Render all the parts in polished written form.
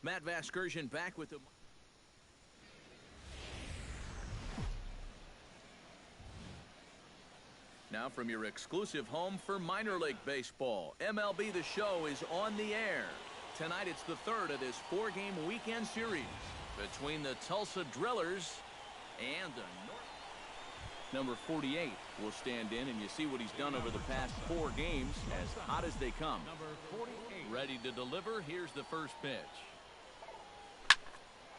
Matt Vasgersian back with the... Now from your exclusive home for minor league baseball, MLB The Show is on the air. Tonight it's the third of this four-game weekend series between the Tulsa Drillers and the Number 48 will stand in, and you see what he's done over the past 4 games, as hot as they come. Number 48. Ready to deliver. Here's the first pitch.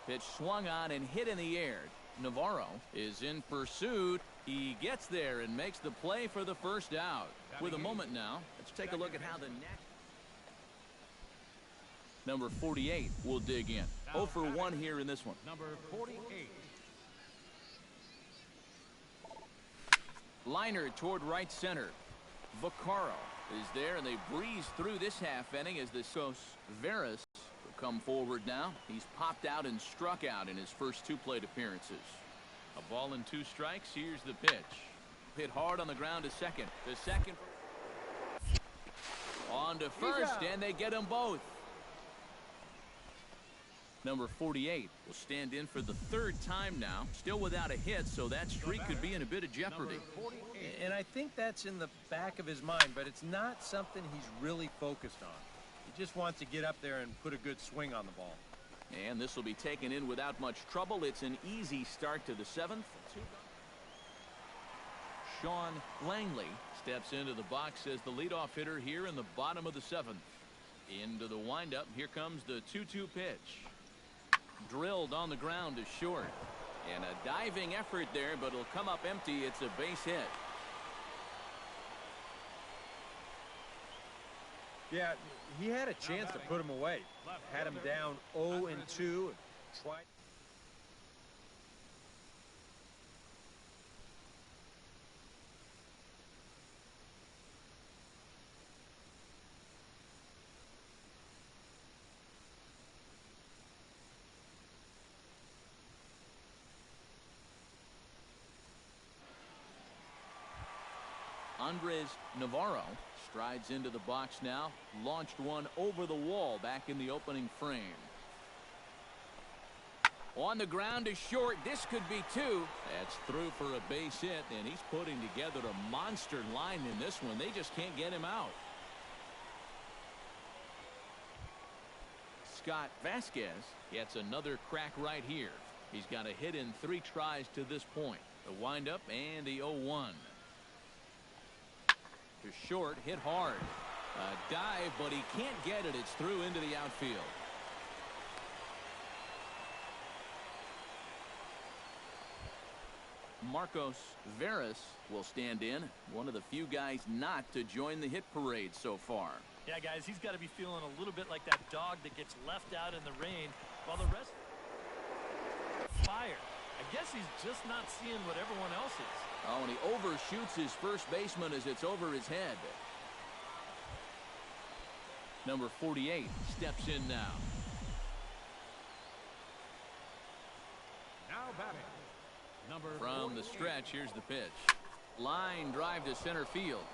Pitch swung on and hit in the air. Navarro is in pursuit. He gets there and makes the play for the first out. With a moment now, let's take a look at how the next... Number 48 will dig in. 0 for 1 here in this one. Number 48. Liner toward right center. Vaccaro is there, and they breeze through this half inning as the Veras will come forward now. He's popped out and struck out in his first 2 plate appearances. A ball and 2 strikes. Here's the pitch. Hit hard on the ground to second. The second on to first, and they get them both. Number 48 will stand in for the 3rd time now, still without a hit, so that streak could be in a bit of jeopardy. And I think that's in the back of his mind, but it's not something he's really focused on. He just wants to get up there and put a good swing on the ball. And this will be taken in without much trouble. It's an easy start to the 7th. Sean Langley steps into the box as the leadoff hitter here in the bottom of the 7th. Into the windup. Here comes the 2-2 pitch. Drilled on the ground to short. And a diving effort there, but it'll come up empty. It's a base hit. Yeah, he had a chance to put him away. Had him down 0-2. Tried. Andres Navarro strides into the box now. Launched one over the wall back in the opening frame. On the ground to short. This could be 2. That's through for a base hit, and he's putting together a monster line in this one. They just can't get him out. Scott Vasquez gets another crack right here. He's got a hit in 3 tries to this point. The windup and the 0-1. To short, hit hard. A dive, but he can't get it. It's through into the outfield. Marcos Veras will stand in. One of the few guys not to join the hit parade so far. Yeah, guys, he's got to be feeling a little bit like that dog that gets left out in the rain while the rest fire. I guess he's just not seeing what everyone else is. Oh, and he overshoots his first baseman as it's over his head. Number 48 steps in now. Now batting. Number From 48. the stretch, here's the pitch. Line drive to center field.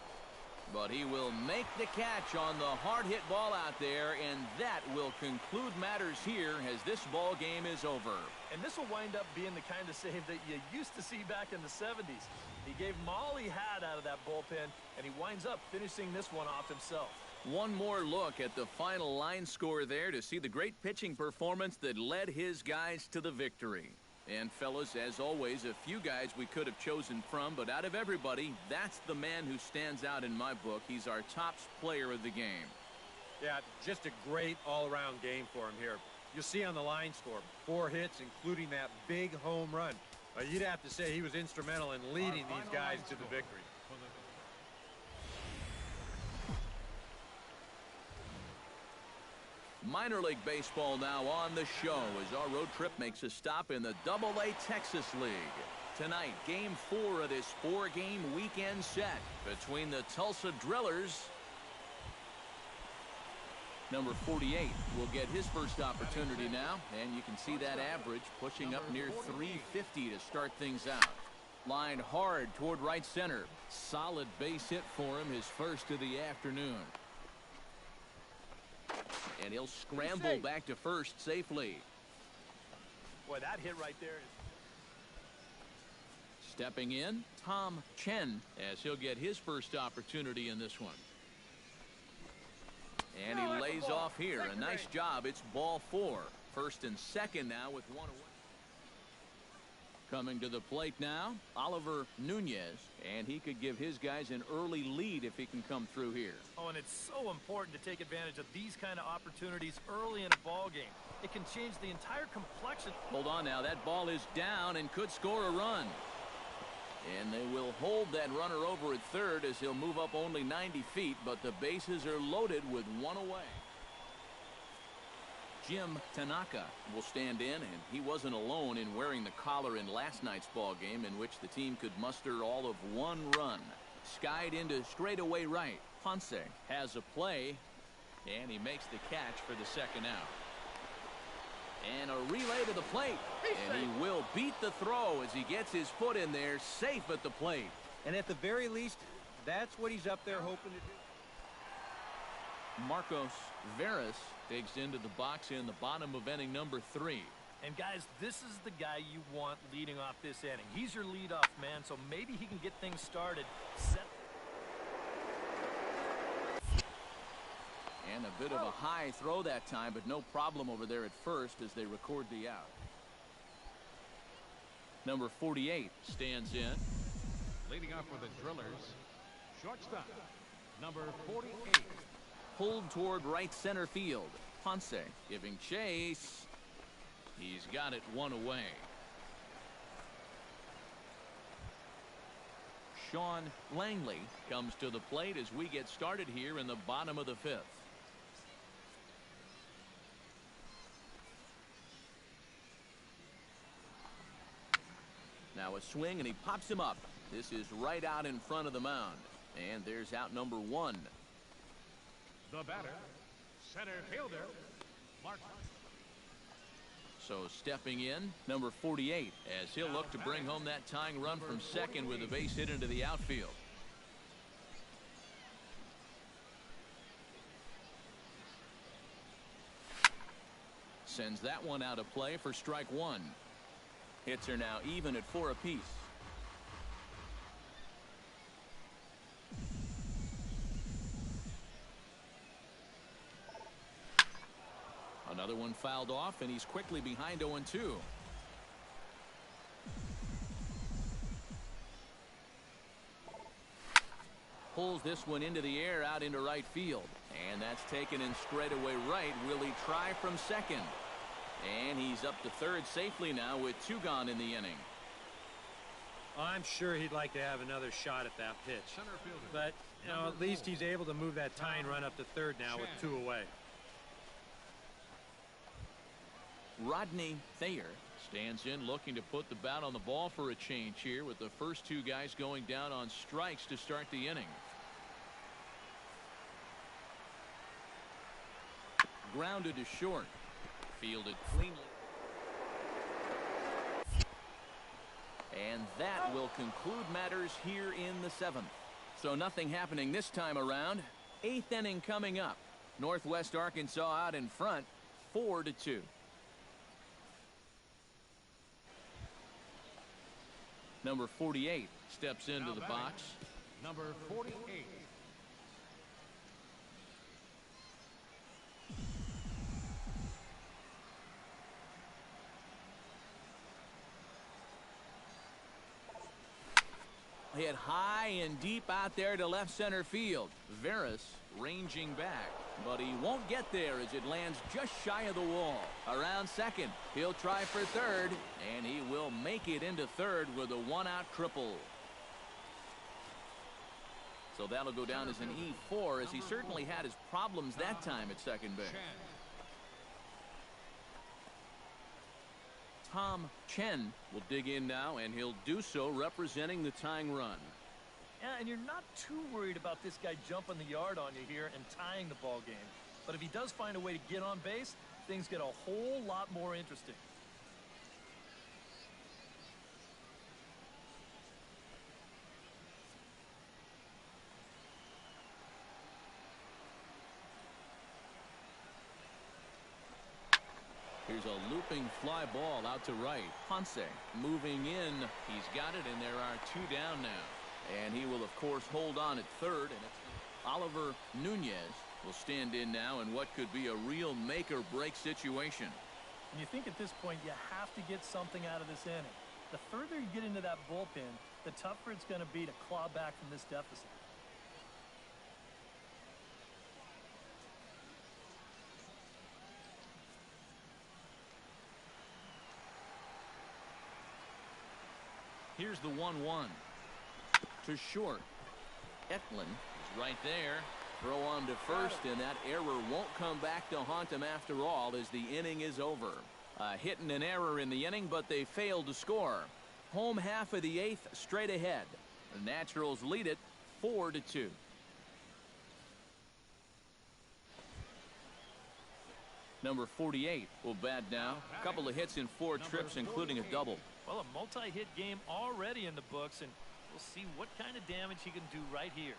But he will make the catch on the hard hit ball out there, and that will conclude matters here as this ball game is over. And this will wind up being the kind of save that you used to see back in the 70s. He gave him all he had out of that bullpen, and he winds up finishing this one off himself. One more look at the final line score there to see the great pitching performance that led his guys to the victory. And fellas, as always, a few guys we could have chosen from, but out of everybody, that's the man who stands out in my book. He's our top player of the game. Yeah, just a great all-around game for him here. You'll see on the line score, 4 hits, including that big home run. You'd have to say he was instrumental in leading these guys to the victory. Minor League Baseball now on the show as our road trip makes a stop in the AA Texas League. Tonight, Game 4 of this 4-game weekend set between the Tulsa Drillers. Number 48 will get his first opportunity now, and you can see that average pushing up near 350 to start things out. Lined hard toward right center. Solid base hit for him, his first of the afternoon. And he'll scramble back to first safely. Boy, that hit right there. Stepping in, Tom Chen, as he'll get his first opportunity in this one. And he lays off here. A nice job. It's ball 4. First and second now with one away. Coming to the plate now, Oliver Nunez, and he could give his guys an early lead if he can come through here. Oh, and it's so important to take advantage of these kind of opportunities early in a ball game. It can change the entire complexion. Hold on now, that ball is down and could score a run. And they will hold that runner over at third as he'll move up only 90 feet, but the bases are loaded with one away. Jim Tanaka will stand in, and he wasn't alone in wearing the collar in last night's ball game, in which the team could muster all of one run. Skied into straightaway right. Ponce has a play, and he makes the catch for the second out. And a relay to the plate, and he will beat the throw as he gets his foot in there, safe at the plate. And at the very least, that's what he's up there hoping to do. Marcos Veras digs into the box in the bottom of inning number 3. And guys, this is the guy you want leading off this inning. He's your leadoff man, so maybe he can get things started. And a bit of a high throw that time, but no problem over there at first as they record the out. Number 48 stands in. Leading off for the Drillers, shortstop, number 48. Pulled toward right center field. Ponce giving chase. He's got it one away. Sean Langley comes to the plate as we get started here in the bottom of the 5th. Now a swing, and he pops him up. This is right out in front of the mound. And there's out number 1. The batter, center fielder, Mark. So stepping in, number 48, as he'll look to bring home that tying run from second with a base hit into the outfield. Sends that one out of play for strike 1. Hits are now even at 4 apiece. Another one fouled off, and he's quickly behind 0-2. Pulls this one into the air out into right field. And that's taken in straightaway right. Will he try from second? And he's up to third safely now with 2 gone in the inning. I'm sure he'd like to have another shot at that pitch. Center fielder. But, you know, at least he's able to move that tying run up to third now with 2 away. Rodney Thayer stands in looking to put the bat on the ball for a change here with the first 2 guys going down on strikes to start the inning. Grounded to short. Fielded cleanly. And that will conclude matters here in the 7th. So nothing happening this time around. 8th inning coming up. Northwest Arkansas out in front, 4-2. Number 48 steps into the box. Number 48. Hit high and deep out there to left center field. Veras ranging back, but he won't get there as it lands just shy of the wall. Around second, he'll try for third, and he will make it into third with a 1-out triple. So that'll go down as an E4, as he certainly had his problems that time at second base. Tom Chen will dig in now, and he'll do so representing the tying run. Yeah, and you're not too worried about this guy jumping the yard on you here and tying the ball game. But if he does find a way to get on base, things get a whole lot more interesting. is a looping fly ball out to right. Ponce moving in. He's got it, and there are 2 down now. And he will, of course, hold on at third. And it's Oliver Nunez will stand in now in what could be a real make-or-break situation. And you think at this point you have to get something out of this inning. The further you get into that bullpen, the tougher it's going to be to claw back from this deficit. Here's the 1-1. To short. Eklund is right there. Throw on to first, and that error won't come back to haunt him after all as the inning is over. A hit and an error in the inning, but they failed to score. Home half of the 8th straight ahead. The Naturals lead it 4-2. Number 48 will bat now. A couple of hits in 4 trips, including a double. Well, a multi-hit game already in the books, and we'll see what kind of damage he can do right here.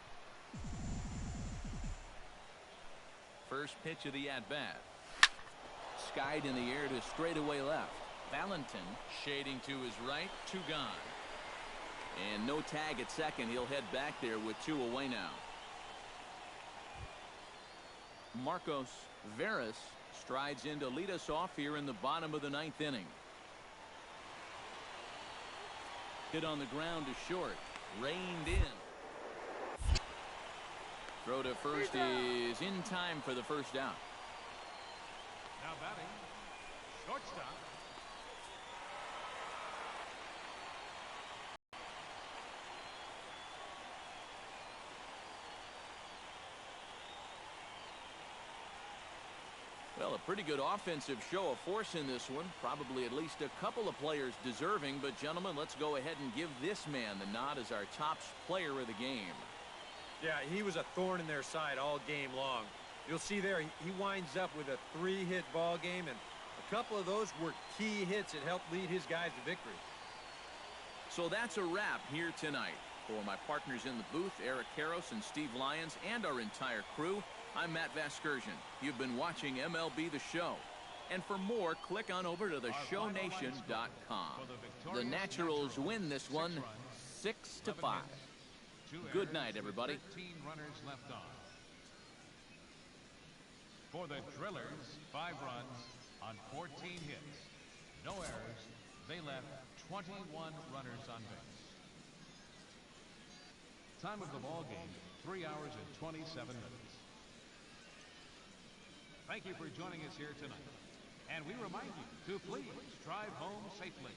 First pitch of the at-bat. Skied in the air to straightaway left. Valentin shading to his right. 2 gone. And no tag at second. He'll head back there with 2 away now. Marcos Veras strides in to lead us off here in the bottom of the 9th inning. Hit on the ground to short. Reined in. Throw to first is in time for the first out. Now batting, shortstop. Well, a pretty good offensive show of force in this one. Probably at least a couple of players deserving. But, gentlemen, let's go ahead and give this man the nod as our top player of the game. Yeah, he was a thorn in their side all game long. You'll see there, he winds up with a 3-hit ball game, and a couple of those were key hits that helped lead his guys to victory. So that's a wrap here tonight. For my partners in the booth, Eric Karros and Steve Lyons, and our entire crew, I'm Matt Vasgersian. You've been watching MLB The Show. And for more, click on over to theshownation.com. The Naturals win this one 6-5. Good night, everybody. 13 runners left on. For the Drillers, 5 runs on 14 hits. No errors. They left 21 runners on base. Time of the ball game, 3 hours and 27 minutes. Thank you for joining us here tonight. And we remind you to please drive home safely.